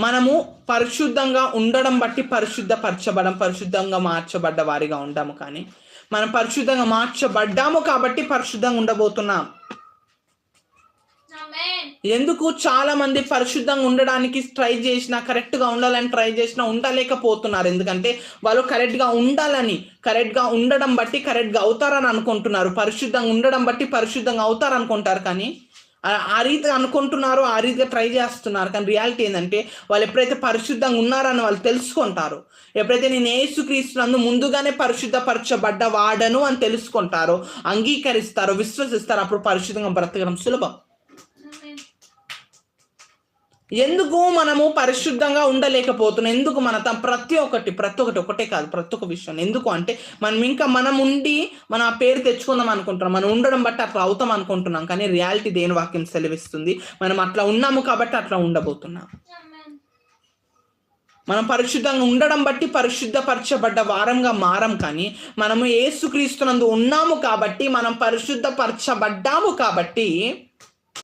మనము పరిశుద్ధంగా ఉండడం బట్టి పరిశుద్ధంగా మార్చబడ్డ వారిగా ఉంటాము. కానీ మనం పరిశుద్ధంగా మార్చబడ్డాము కాబట్టి పరిశుద్ధంగా ఉండబోతున్నాం. ఎందుకు చాలా మంది పరిశుద్ధంగా ఉండడానికి ట్రై చేసినా, కరెక్ట్గా ఉండాలని ట్రై చేసినా ఉండలేకపోతున్నారు. ఎందుకంటే వాళ్ళు కరెక్ట్గా ఉండడం బట్టి కరెక్ట్గా అవుతారని అనుకుంటున్నారు. పరిశుద్ధంగా ఉండడం బట్టి పరిశుద్ధంగా అవుతారు అనుకుంటారు. కానీ ఆ రీతిగా అనుకుంటున్నారు, ఆ రీతిగా ట్రై చేస్తున్నారు. కానీ రియాలిటీ ఏంటంటే వాళ్ళు ఎప్పుడైతే పరిశుద్ధంగా ఉన్నారని వాళ్ళు తెలుసుకుంటారు, ఎప్పుడైతే నేను యేసుక్రీస్తునందు ముందుగానే పరిశుద్ధపరచబడ్డ వాడను అని తెలుసుకుంటారో, అంగీకరిస్తారో, విశ్వసిస్తారో, అప్పుడు పరిశుద్ధంగా బ్రతకడం సులభం. ఎందుకు మనము పరిశుద్ధంగా ఉండలేకపోతున్నాం? ఎందుకు ప్రతి ఒక్కటి ఒకటే కాదు, ప్రతి ఒక్క విషయం. ఎందుకు అంటే మనం ఉండి మనం ఆ పేరు తెచ్చుకుందాం అనుకుంటున్నాం, మనం ఉండడం బట్టి అట్లా అవుతాం అనుకుంటున్నాం. కానీ రియాలిటీ దేని వాక్యం సెలవిస్తుంది, మనం అట్లా ఉన్నాము కాబట్టి అట్లా ఉండబోతున్నాం. మనం పరిశుద్ధంగా ఉండడం బట్టి పరిశుద్ధపరచబడ్డ వారంగా మారం. కానీ మనము యేసుక్రీస్తునందు ఉన్నాము కాబట్టి, మనం పరిశుద్ధపరచబడ్డాము కాబట్టి